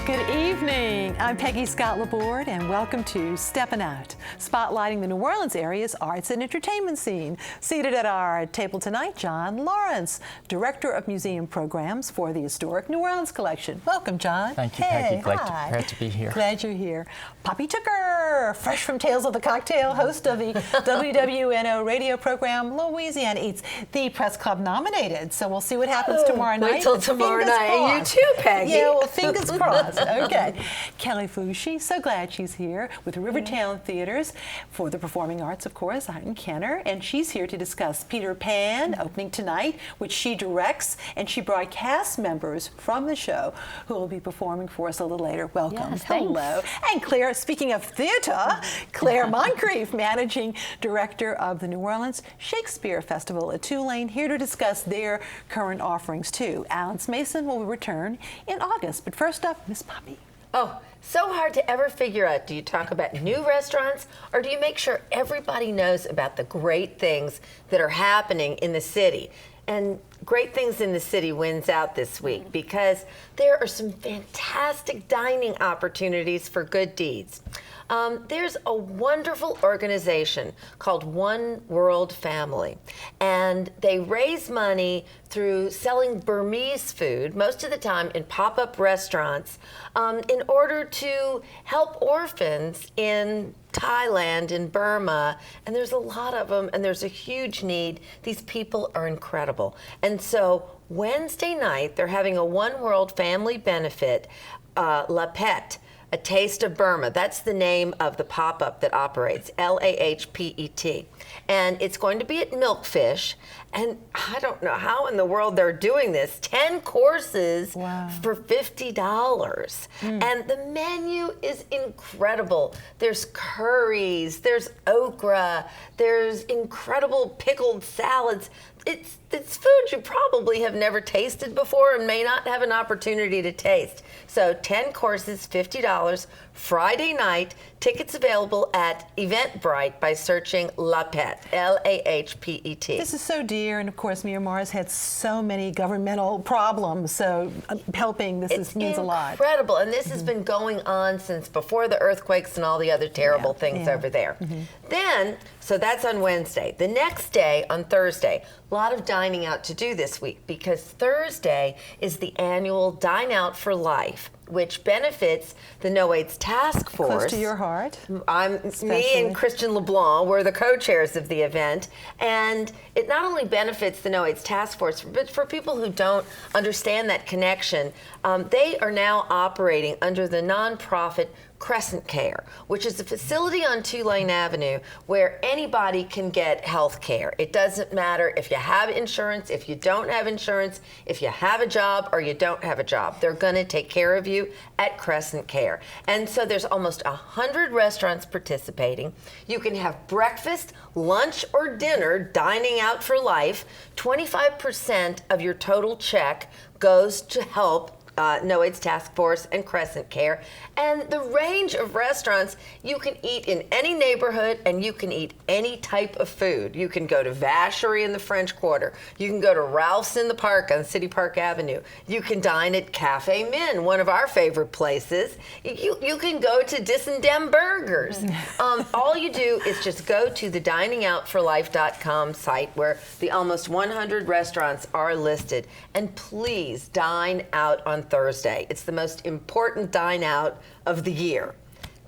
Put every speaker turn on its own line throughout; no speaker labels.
Good evening. I'm Peggy Scott Laborde, and welcome to Steppin Out, spotlighting the New Orleans area's arts and entertainment scene. Seated at our table tonight, John Lawrence, Director of Museum Programs for the Historic New Orleans Collection. Welcome, John.
Thank you, Peggy. Glad to be here.
Glad you're here. Poppy Tucker, fresh from Tales of the Cocktail, host of the WWNO radio program Louisiana Eats, the Press Club nominated. So we'll see what happens tomorrow night.
Wait till tomorrow night. You too, Peggy.
Yeah, well, fingers crossed. Okay. Kelly Fouchi, so glad she's here with the Rivertown Theaters for the Performing Arts, of course, out in Kenner. And she's here to discuss Peter Pan, opening tonight, which she directs, and she brought cast members from the show who will be performing for us a little later. Welcome.
Yes,
hello. And Clare, speaking of theater, Clare Moncrief, Managing Director of the New Orleans Shakespeare Festival at Tulane, here to discuss their current offerings too. Alice Mason will return in August. But first up, Miss Poppy.
Oh, so hard to ever figure out. Do you talk about new restaurants, or do you make sure everybody knows about the great things that are happening in the city? And Great Things in the City wins out this week because there are some fantastic dining opportunities for good deeds. There's a wonderful organization called One World Family, and they raise money through selling Burmese food, most of the time in pop-up restaurants, in order to help orphans in Thailand and Burma, and there's a lot of them, and there's a huge need. These people are incredible. And so Wednesday night, they're having a One World Family benefit, La Pet, A Taste of Burma. That's the name of the pop-up that operates, LAHPET. And it's going to be at Milkfish. And I don't know how in the world they're doing this. 10 courses for $50. And the menu is incredible. There's curries, there's okra, there's incredible pickled salads. It's food you probably have never tasted before and may not have an opportunity to taste. So 10 courses, $50, Friday night. Tickets available at Eventbrite by searching La Pet, L-A-H-P-E-T.
This is so dear, and of course Myanmar's had so many governmental problems, so helping this means a lot.
It's incredible, and this has been going on since before the earthquakes and all the other terrible things over there. Then, so that's on Wednesday. The next day, on Thursday, a lot of dining out to do this week because Thursday is the annual Dine Out for Life, which benefits the No AIDS Task Force.
Close to your heart.
Me and Christian LeBlanc were the co-chairs of the event, and it not only benefits the No AIDS Task Force, but for people who don't understand that connection, they are now operating under the nonprofit Crescent Care, which is a facility on Tulane Avenue where anybody can get health care. It doesn't matter if you have insurance, if you don't have insurance, if you have a job or you don't have a job. They're going to take care of you at Crescent Care. And so there's almost 100 restaurants participating. You can have breakfast, lunch, or dinner dining out for life. 25% of your total check goes to help No AIDS Task Force and Crescent Care. And the range of restaurants, you can eat in any neighborhood and you can eat any type of food. You can go to Vacherie in the French Quarter. You can go to Ralph's in the Park on City Park Avenue. You can dine at Cafe Min, one of our favorite places. You can go to Dis and Dem Burgers. All you do is just go to the diningoutforlife.com site where the almost 100 restaurants are listed. And please dine out on Thursday. It's the most important dine out of the year.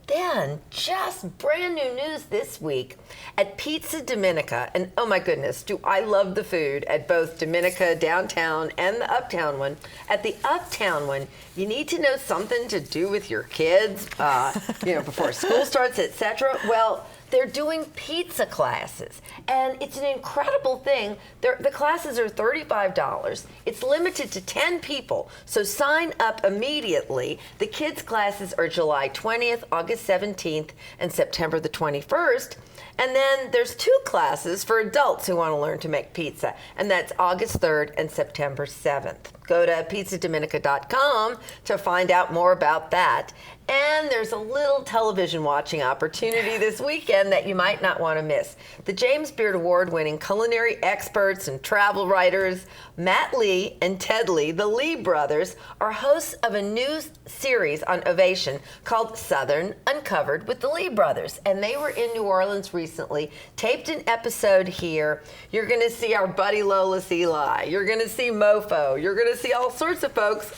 Then, just brand new news this week at Pizza Dominica, and oh my goodness, do I love the food at both Dominica downtown and the uptown one. At the uptown one, you need to know something to do with your kids, before school starts, etc. Well, they're doing pizza classes, and it's an incredible thing. The classes are $35. It's limited to 10 people, so sign up immediately. The kids' classes are July 20th, August 17th, and September the 21st. And then there's 2 classes for adults who want to learn to make pizza, and that's August 3rd and September 7th. Go to pizzadominica.com to find out more about that. And there's a little television watching opportunity this weekend that you might not want to miss. The James Beard Award-winning culinary experts and travel writers, Matt Lee and Ted Lee, the Lee brothers, are hosts of a new series on Ovation called Southern Uncovered with the Lee brothers. And they were in New Orleans recently, taped an episode here. You're going to see our buddy Lola Eli. You're going to see Mofo. You're going to see all sorts of folks.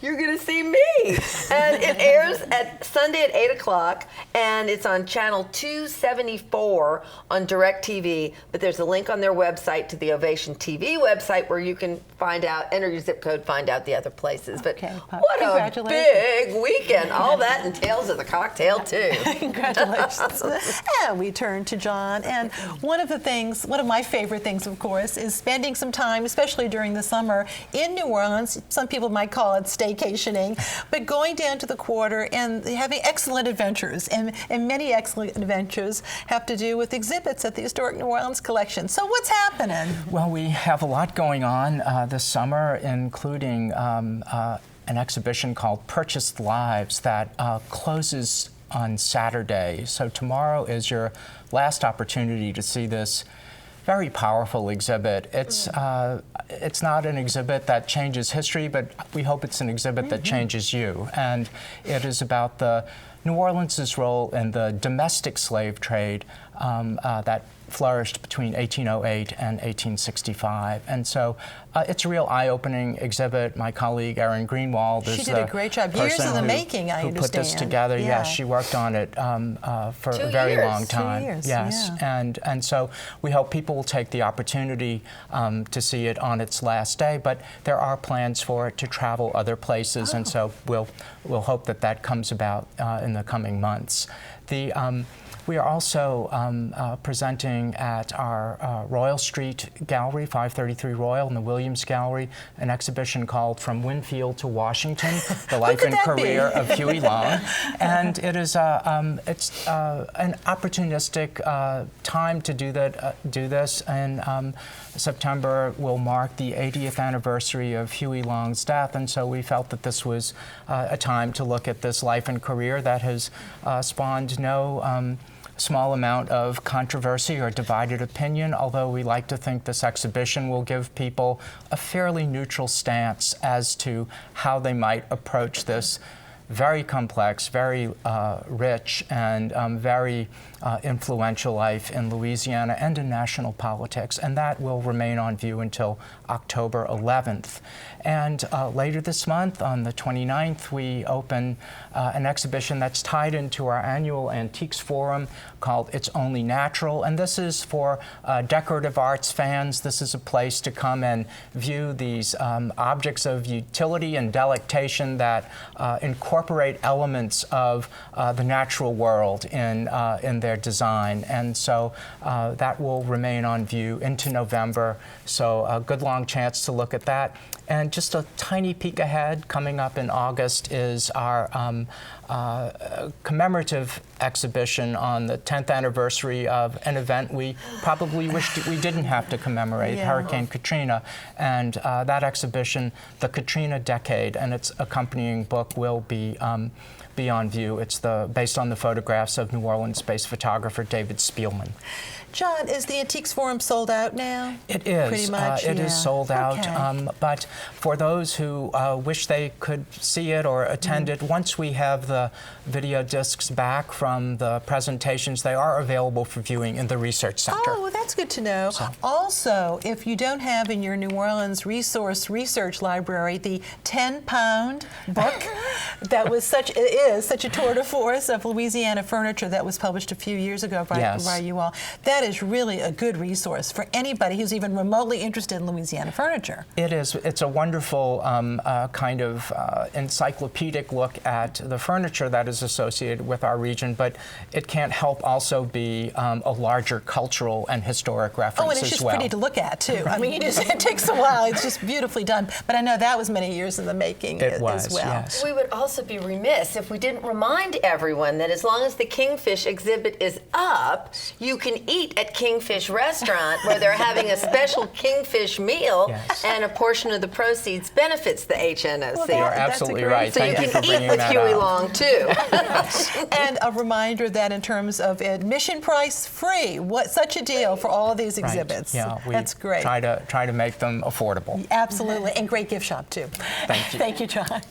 You're going to see me. And it airs at Sunday at 8 o'clock, and it's on channel 274 on DirecTV. But there's a link on their website to the Ovation TV website where you can find out, enter your zip code, find out the other places. But what a big weekend. All that and Tales of the Cocktail, too.
Congratulations. And we turn to John. And one of my favorite things, of course, is spending some time, especially during the summer, in New Orleans. Some people might call it staycationing, but going down to the quarter and having excellent adventures. And many excellent adventures have to do with exhibits at the Historic New Orleans Collection. So what's happening?
Well, we have a lot going on this summer, including an exhibition called Purchased Lives that closes on Saturday. So tomorrow is your last opportunity to see this very powerful exhibit. It's not an exhibit that changes history, but we hope it's an exhibit that changes you. And it is about the New Orleans' role in the domestic slave trade that flourished between 1808 and 1865. And so it's a real eye-opening exhibit. My colleague Erin Greenwald is
She did a great job. Years in the making, I understand.
Who put this together.
Yeah.
Yes, she worked on it for a very long time.
2 years.
Yes,
yeah.
And so we hope people will take the opportunity to see it on its last day, but there are plans for it to travel other places, and so we'll hope that that comes about in the coming months. We are also presenting at our Royal Street Gallery, 533 Royal, in the Williams Gallery, an exhibition called From Winfield to Washington, The Life and Career of Huey Long. And it is an opportunistic time to do this. And September will mark the 80th anniversary of Huey Long's death, and so we felt that this was a time to look at this life and career that has spawned no small amount of controversy or divided opinion, although we like to think this exhibition will give people a fairly neutral stance as to how they might approach this very complex, very rich, and very influential life in Louisiana and in national politics, and that will remain on view until October 11th. And later this month, on the 29th, we open an exhibition that's tied into our annual Antiques Forum called It's Only Natural, and this is for decorative arts fans. This is a place to come and view these objects of utility and delectation that incorporate elements of the natural world in their design. And so that will remain on view into November, so a good long chance to look at that. And just a tiny peek ahead, coming up in August is our commemorative exhibition on the 10th anniversary of an event we probably wished we didn't have to commemorate, Hurricane Katrina. And that exhibition, The Katrina Decade, and its accompanying book will be on view. It's based on the photographs of New Orleans-based photographer David Spielman.
John, is the Antiques Forum sold out now?
It is.
Pretty much,
It is sold out.
Okay.
But for those who wish they could see it or attend it, once we have the video discs back from the presentations, they are available for viewing in the Research Center.
Oh, well, that's good to know.
So.
Also, if you don't have in your New Orleans research library the 10-pound book that was such a tour de force of Louisiana furniture that was published a few years ago by you all, that is really a good resource for anybody who's even remotely interested in Louisiana furniture.
It is. It's a wonderful kind of encyclopedic look at the furniture that is associated with our region, but it can't help also be a larger cultural and historic reference as well.
Oh, and it's just pretty to look at, too. I mean, it takes a while. It's just beautifully done. But I know that was many years in the making as well.
Yes.
We would also also be remiss if we didn't remind everyone that as long as the Kingfish exhibit is up, you can eat at Kingfish Restaurant, where they're having a special Kingfish meal,
Yes.
and a portion of the proceeds benefits the HNOC.
You're absolutely right.
So you
Thank you for
can eat
bringing
with
that
Huey
up.
Long, too.
And a reminder that in terms of admission price free, what such a deal for all of these exhibits.
Right. Yeah, we
That's great.
Try to make them affordable.
Absolutely, and great gift shop too.
Thank you.
Thank you, John.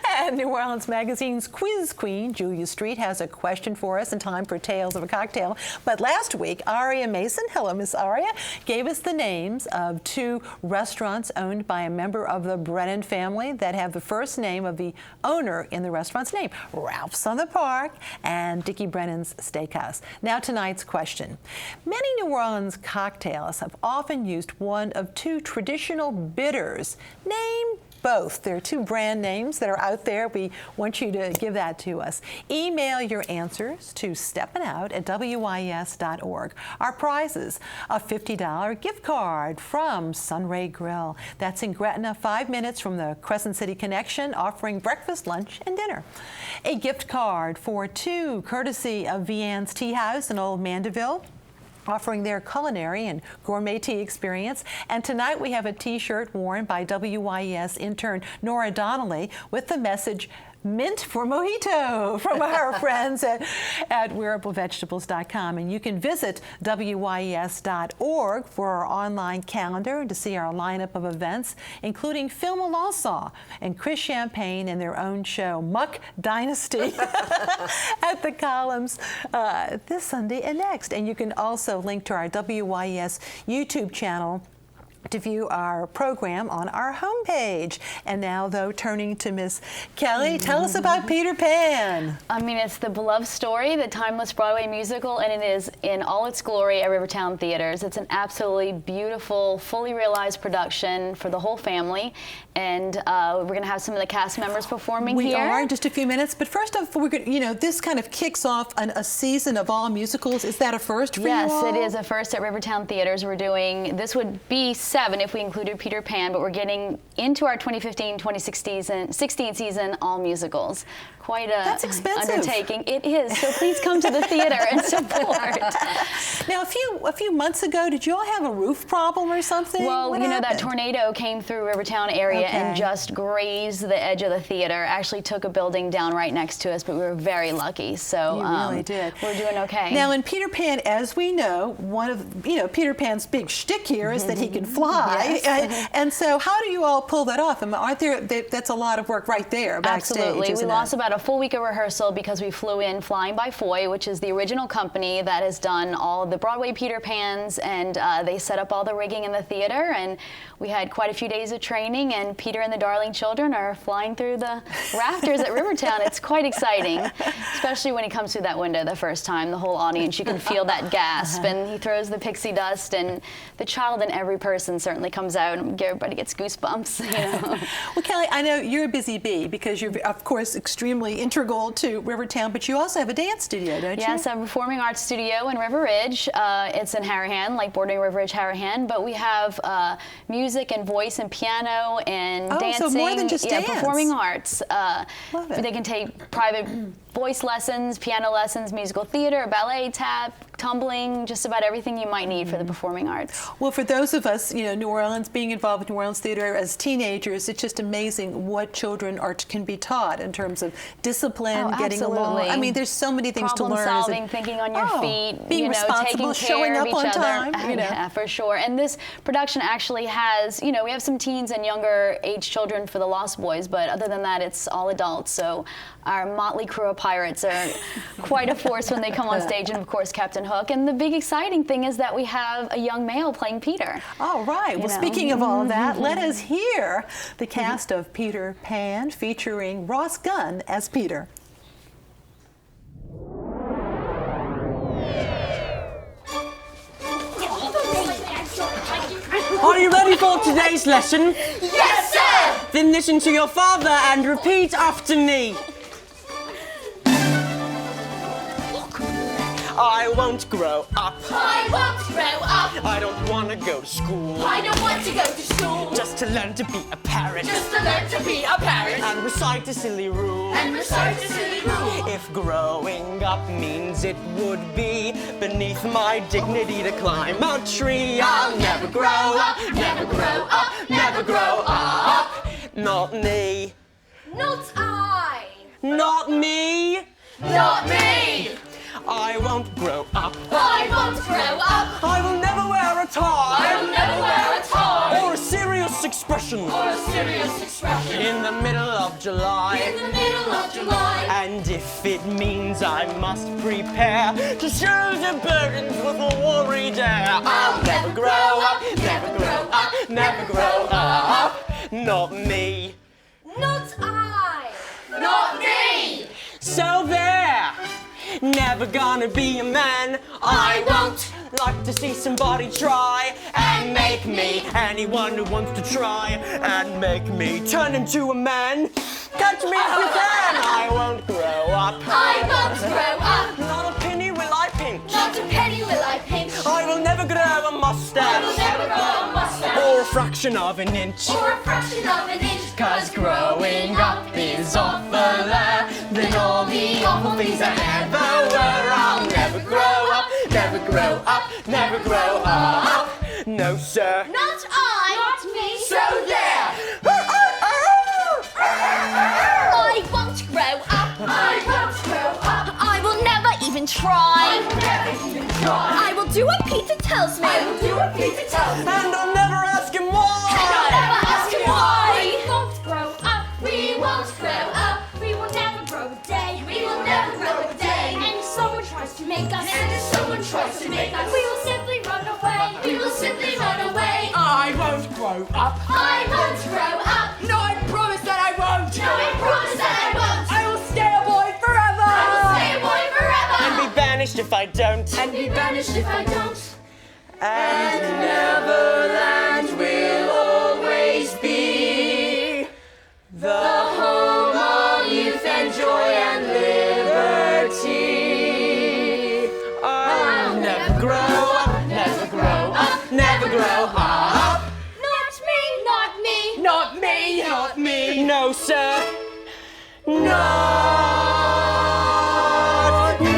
And New Orleans Magazine's quiz queen, Julia Street, has a question for us in time for Tales of a Cocktail. But last week, Aria Mason, hello Miss Aria, gave us the names of 2 restaurants owned by a member of the Brennan family that have the first name of the owner in the restaurant's name, Ralph's on the Park and Dickie Brennan's Steakhouse. Now tonight's question. Many New Orleans cocktails have often used one of 2 traditional bitters. Name both. There are 2 brand names that are out there. We want you to give that to us. Email your answers to steppinout@wyes.org. Our prizes, a $50 gift card from Sunray Grill. That's in Gretna, 5 minutes from the Crescent City Connection, offering breakfast, lunch, and dinner. A gift card for 2, courtesy of Vianne's Tea House in Old Mandeville, offering their culinary and gourmet tea experience. And tonight we have a T-shirt worn by WYES intern Nora Donnelly with the message, Mint for Mojito, from our friends at wearablevegetables.com. And you can visit WYES.org for our online calendar to see our lineup of events, including Phil Melanson and Chris Champagne and their own show, Muck Dynasty, at the Columns this Sunday and next. And you can also link to our WYES YouTube channel to view our program on our homepage. And now, though, turning to Miss Kelly, tell us about Peter Pan.
I mean, it's the beloved story, the timeless Broadway musical, and it is in all its glory at Rivertown Theaters. It's an absolutely beautiful, fully realized production for the whole family. And we're going to have some of the cast members performing
We
here.
are in just a few minutes, but first off, we're going this kind of kicks off a season of all musicals. Is that a first for you all?
Yes, it is a first at Rivertown Theaters. We're doing, this would be 7 if we included Peter Pan, but we're getting into our 2015-2016 season all musicals. Quite a
That's expensive.
undertaking. It is, so please come to the theater and support.
Now, a few months ago, did you all have a roof problem or something?
Well,
What
you know, that
happened?
tornado came through Rivertown area and just grazed the edge of the theater. Actually took a building down right next to us, but we were very lucky. So
You really did.
We're doing okay.
Now, in Peter Pan, as we know, one of Peter Pan's big shtick here is that he can fly.
Yes.
And so, how do you all pull that off? I mean, aren't there? That's a lot of work right there backstage.
Absolutely. We
isn't
lost
it?
about a full week of rehearsal because we flew in Flying by Foy, which is the original company that has done all the Broadway Peter Pans, and they set up all the rigging in the theater, and we had quite a few days of training, and Peter and the Darling Children are flying through the rafters at Rivertown. It's quite exciting, especially when he comes through that window the first time. The whole audience, you can feel that gasp, and he throws the pixie dust, and the child in every person certainly comes out, and everybody gets goosebumps. You know?
Well, Kelly, I know you're a busy bee because you're, of course, extremely integral to Rivertown, but you also have a dance studio, don't you?
Yes, a performing arts studio in River Ridge. It's in Harahan, like bordering River Ridge, Harahan, but we have music and voice and piano and dancing.
So more than just dance.
Performing arts.
Love it.
They can take private voice lessons, piano lessons, musical theater, ballet, tap, tumbling, just about everything you might need for the performing arts.
Well, for those of us, New Orleans, being involved with New Orleans theater as teenagers, it's just amazing what children can be taught in terms of discipline, getting along.
Absolutely.
I mean, there's so many things to learn.
Problem solving, thinking on your feet,
being responsible,
taking
showing
care
up
of each
on
other.
time.
Yeah, for sure. And this production actually has, we have some teens and younger age children for the Lost Boys, but other than that, it's all adults. So our motley crew of pirates are quite a force when they come on stage, and of course Captain Hook. And the big exciting thing is that we have a young male playing Peter.
All right. Well, speaking of all that, let us hear the cast of Peter Pan featuring Ross Gunn as Peter.
Are you ready for today's lesson?
Yes, sir!
Then listen to your father and repeat after me. I won't grow up.
I won't grow up.
I don't want to go to school.
I don't want to go to school.
Just to learn to be a parrot.
Just to learn to be a parrot.
And recite a silly rule.
And recite a silly rule.
If growing up means it would be beneath my dignity to climb a tree, I'll never grow up, never grow up, never grow up. Not me.
Not I.
Not me.
Not me.
I won't grow up.
I won't grow up.
I will never wear a tie.
I will never wear a tie.
Or a serious expression.
Or a serious expression.
In the middle of July.
In the middle of July.
And if it means I must prepare to shoulder burdens with a worried air, I'll never grow up, never grow up, never grow up. Not me.
Not I. Not me.
So there. Never gonna be a man. I won't like to see somebody try and make me. Anyone who wants to try and make me turn into a man. Catch me if you can. I won't grow up.
I won't grow up.
Not a penny will I pinch.
Not a penny will I pinch.
I will never grow a
I will
mustache.
never grow a mustache.
Or a fraction of an inch.
Or a fraction of an inch.
'Cause growing up is awfuler than all the awful things that ever were. I'll never grow up, never grow up, never grow up. No, sir.
Not I. Not me. So there. I won't grow up. I won't grow up. I will never even try. I will never even try. I will do what Peter tells me. I will do what Peter tells me.
And I'll never ask him why.
And I'll never ask him why. We won't grow up. We won't grow up. We will never grow a day. We will never grow a day. And if someone tries to make us, and if someone tries to make us, we will simply run away. We will simply run away.
I won't grow up.
I won't grow up.
No, I promise that I won't.
No, I promise that I won't.
I will stay a boy forever.
I will stay a boy forever.
And be banished if I don't.
And be banished if I don't.
And Neverland will always be the home of youth and joy and liberty. I'll never grow up, never grow up, never grow up.
Not me, not me.
Not me, not me. No, sir. Not me.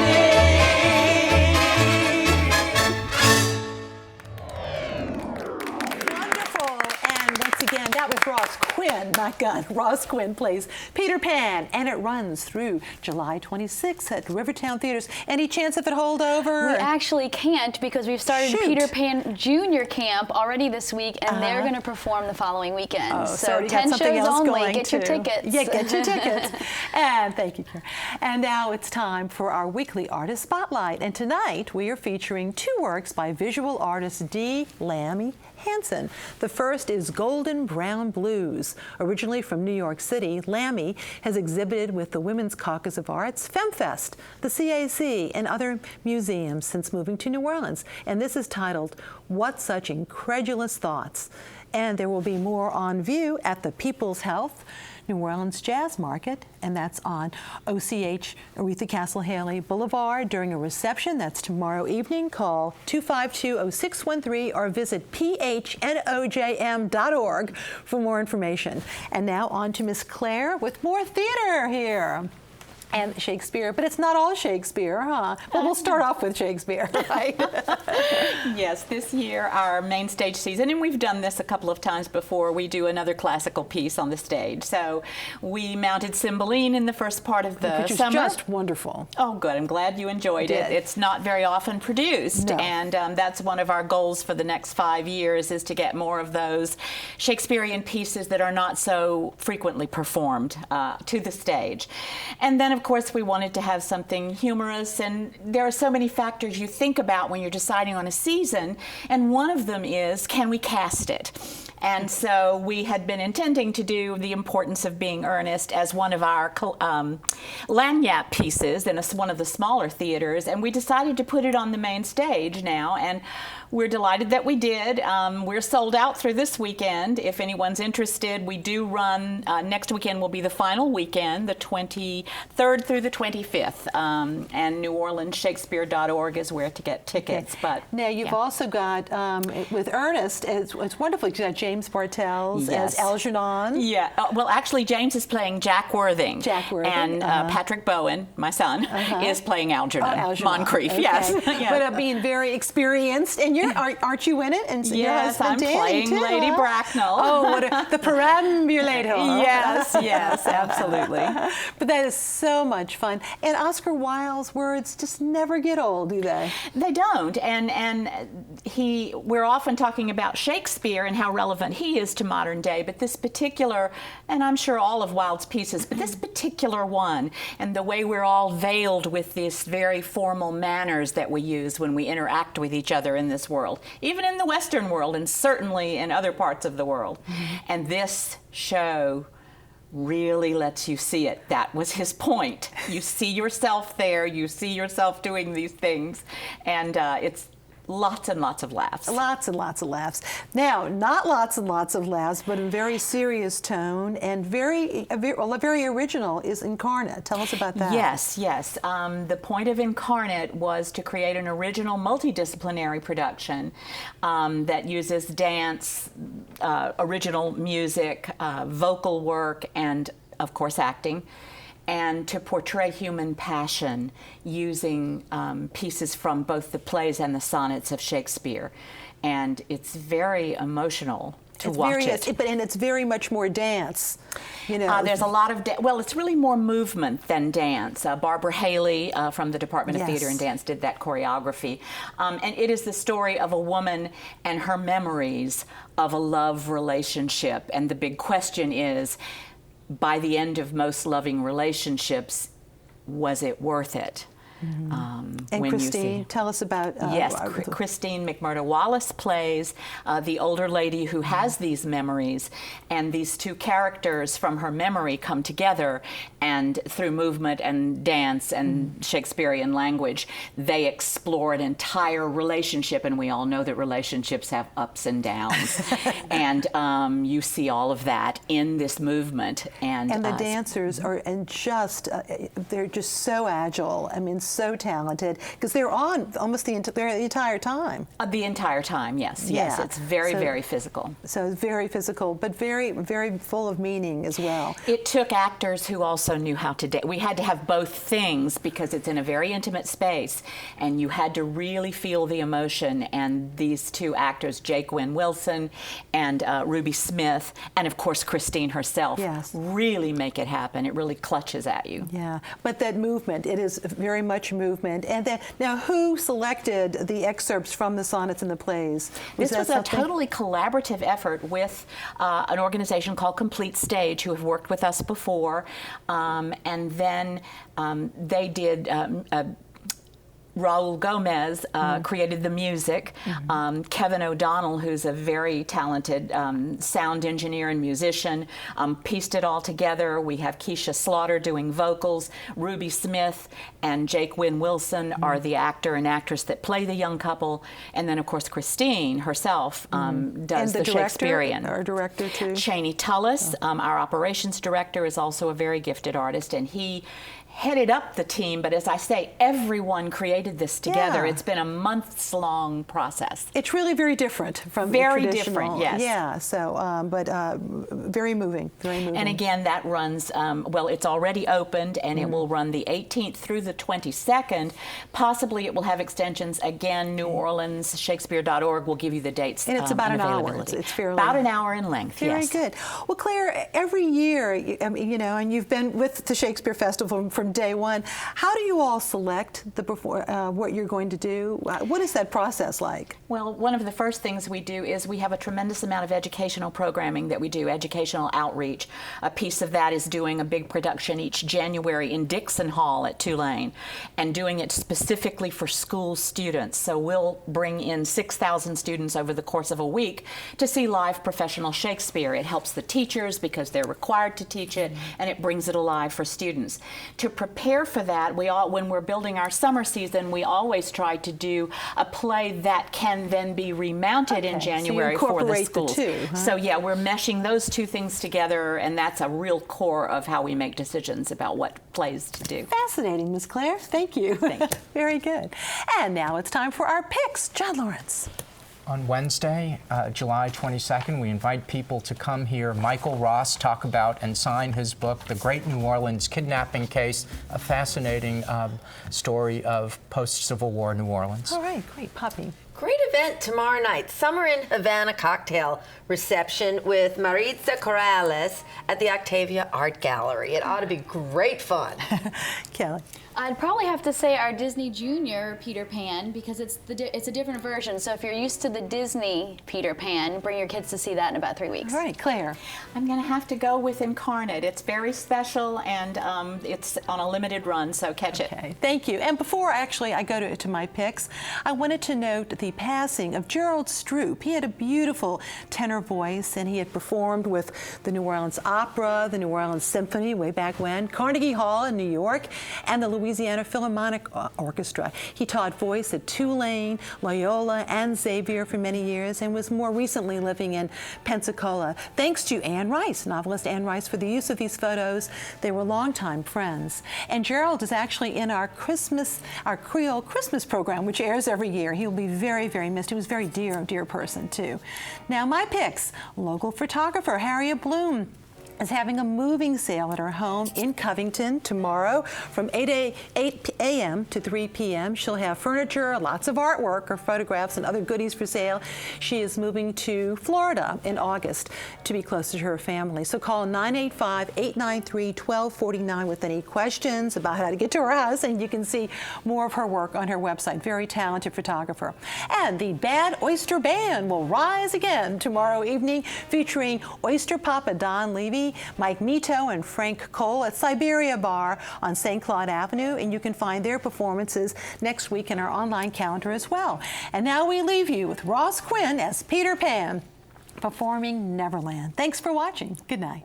Wonderful. And once again, that was Ross Quinn, not Gunn. Ross Quinn plays Peter Pan, and it runs through July 26th at Rivertown Theaters. Any chance of it holdover?
We actually can't because we've started
Shoot.
Peter Pan Junior Camp already this week, and they're going to perform the following weekend.
Oh,
so
already got
10
something
shows
else
only.
going
Get your
too.
tickets.
Yeah, get your tickets. And thank you, Karen. And now it's time for our weekly artist spotlight. And tonight we are featuring two works by visual artist D. Lammy Hansen. The first is Golden Brown Blues. Originally from New York City, Lammy has exhibited with the Women's Caucus of Arts, FemFest, the CAC, and other museums since moving to New Orleans. And this is titled, What Such Incredulous Thoughts? And there will be more on view at the People's Health New Orleans Jazz Market, and that's on OCH Aretha Castle Haley Boulevard during a reception. That's tomorrow evening. Call 252-0613 or visit phnojm.org for more information. And now on to Miss Clare with more theater here. And Shakespeare, but it's not all Shakespeare, huh? But we'll start off with Shakespeare, right?
Yes, this year our main stage season, and we've done this a couple of times before, we do another classical piece on the stage. So we mounted Cymbeline in the first part of the
Which is
summer.
just wonderful.
Oh, good. I'm glad you enjoyed it.
Did.
It's not very often produced,
No.
and that's one of our goals for the next 5 years is to get more of those Shakespearean pieces that are not so frequently performed to the stage. And then, of course, we wanted to have something humorous, and there are so many factors you think about when you're deciding on a season, and one of them is, can we cast it? And so we had been intending to do The Importance of Being Earnest as one of our lagniappe pieces in one of the smaller theaters, and we decided to put it on the main stage now, and we're delighted that we did. We're sold out through this weekend. If anyone's interested, we do run, next weekend will be the final weekend, the 23rd through the 25th, and NewOrleansShakespeare.org is where to get tickets.
Okay.
But
now you've also got, with Ernest, it's wonderful, you've got James Bartels as Algernon.
Yeah, well, actually, James is playing Jack Worthing. And Patrick Bowen, my son, is playing Algernon. Moncrief, yes.
But being very experienced, and aren't you in it? And your
yes,
husband
I'm
Danny
playing
too,
Lady Bracknell.
Oh, the perambulator.
Yes, yes, absolutely.
But that is so much fun. And Oscar Wilde's words just never get old, do they?
They don't. And we're often talking about Shakespeare and how relevant he is to modern day, but this particular, and I'm sure all of Wilde's pieces, but this particular one, and the way we're all veiled with these very formal manners that we use when we interact with each other in this world, even in the Western world and certainly in other parts of the world. And this show really lets you see it. That was his point. You see yourself there, you see yourself doing these things, and it's lots and lots of laughs.
Lots and lots of laughs. Now, not lots and lots of laughs, but a very serious tone and very original is Incarnate. Tell us about that.
Yes, yes. The point of Incarnate was to create an original multidisciplinary production that uses dance, original music, vocal work, and of course acting, and to portray human passion using pieces from both the plays and the sonnets of Shakespeare. And it's very emotional to watch it.
And it's very much more dance. You know,
there's a lot of, well, it's really more movement than dance. Barbara Haley from the Department of Theater and Dance did that choreography. And it is the story of a woman and her memories of a love relationship. And the big question is, by the end of most loving relationships, was it worth it?
And Christine, tell us about...
yes, Christine McMurdo Wallace plays the older lady who has these memories, and these two characters from her memory come together, and through movement and dance and Shakespearean language, they explore an entire relationship, and we all know that relationships have ups and downs. And you see all of that in this movement. And
the dancers are they're just so agile. I mean, so talented, because they're on almost the entire time.
The entire time, yes. Yes, it's very physical.
So very physical, but very, very full of meaning as well.
It took actors who also knew how to dance. We had to have both things because it's in a very intimate space, and you had to really feel the emotion. And these two actors, Jake Wynn Wilson and Ruby Smith, and of course Christine herself, really make it happen. It really clutches at you.
Yeah, but that movement, it is very much movement. And then, now, who selected the excerpts from the sonnets and the plays?
This was a totally collaborative effort with an organization called Complete Stage, who have worked with us before, and then they did Raul Gomez created the music. Kevin O'Donnell, who's a very talented sound engineer and musician, pieced it all together. We have Keisha Slaughter doing vocals. Ruby Smith and Jake Wynn Wilson are the actor and actress that play the young couple. And then, of course, Christine herself does the Shakespearean.
Our director, too.
Cheney Tullis, our operations director, is also a very gifted artist, and he headed up the team, but as I say, everyone created this together. It's been a months-long process.
It's really very different from
very different, yes.
Yeah, so, but very moving, very moving.
And again, that runs, well, it's already opened, and it will run the 18th through the 22nd. Possibly it will have extensions. Again, NewOrleansShakespeare.org will give you the dates.
And it's about an hour. It's fairly...
About an hour in length,
very good. Well, Claire, every year, you know, and you've been with the Shakespeare Festival from day one. How do you all select the what you're going to do? What is that process like?
Well, one of the first things we do is we have a tremendous amount of educational programming that we do, educational outreach. A piece of that is doing a big production each January in Dixon Hall at Tulane, and doing it specifically for school students. So we'll bring in 6,000 students over the course of a week to see live professional Shakespeare. It helps the teachers because they're required to teach it, and it brings it alive for students. To prepare for that, when we're building our summer season, we always try to do a play that can then be remounted in January for the schools. So yeah, we're meshing those two things together, and that's a real core of how we make decisions about what plays to do.
Fascinating, Ms. Clare. Thank you.
Thank you.
Very good. And now it's time for our picks. John Lawrence.
On Wednesday, July 22nd, we invite people to come hear Michael Ross talk about and sign his book, The Great New Orleans Kidnapping Case, a fascinating story of post-Civil War New Orleans.
All right, great. Poppy.
Great event tomorrow night, Summer in Havana cocktail reception with Maritza Corrales at the Octavia Art Gallery. It ought to be great fun.
Kelly.
I'd probably have to say our Disney Junior Peter Pan, because it's a different version. So if you're used to the Disney Peter Pan, bring your kids to see that in about 3 weeks.
All right, Claire.
I'm going to have to go with Incarnate. It's very special, and it's on a limited run, so catch it.
Okay, thank you. And before I go to my picks, I wanted to note the passing of Gerald Stroop. He had a beautiful tenor voice, and he had performed with the New Orleans Opera, the New Orleans Symphony way back when, Carnegie Hall in New York, and the Louisiana Philharmonic Orchestra. He taught voice at Tulane, Loyola, and Xavier for many years, and was more recently living in Pensacola. Thanks to Anne Rice, novelist Anne Rice, for the use of these photos. They were longtime friends. And Gerald is actually in our Creole Christmas program, which airs every year. He'll be very, very missed. He was a very dear person, too. Now, my picks. Local photographer Harriet Bloom is having a moving sale at her home in Covington tomorrow from 8 a.m. to 3 p.m. She'll have furniture, lots of artwork, or photographs and other goodies for sale. She is moving to Florida in August to be closer to her family. So call 985-893-1249 with any questions about how to get to her house, and you can see more of her work on her website. Very talented photographer. And the Bad Oyster Band will rise again tomorrow evening, featuring Oyster Papa Don Levy, Mike Mito, and Frank Cole at Siberia Bar on St. Claude Avenue, and you can find their performances next week in our online calendar as well. And now we leave you with Ross Quinn as Peter Pan performing Neverland. Thanks for watching. Good night.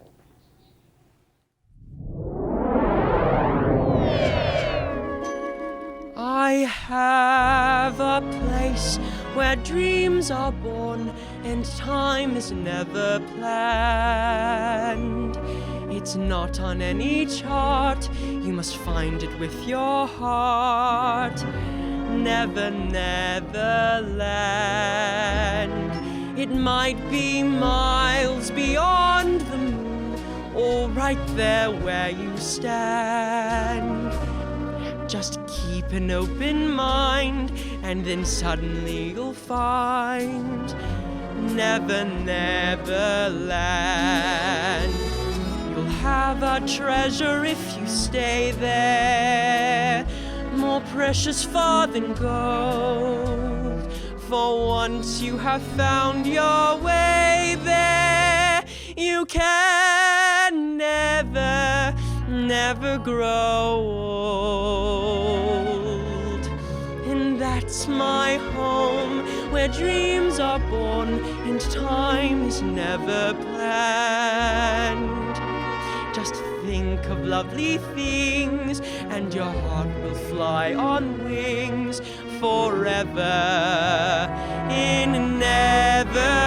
I have a place where dreams are born and time is never planned. It's not on any chart, you must find it with your heart. Neverland. It might be miles beyond the moon, or right there where you stand. Just keep an open mind, and then suddenly you'll find Neverland. You'll have a treasure if you stay there, more precious far than gold. For once you have found your way there, you can never grow old. And that's my home, where dreams are born and time is never planned. Just think of lovely things and your heart will fly on wings forever in Neverland.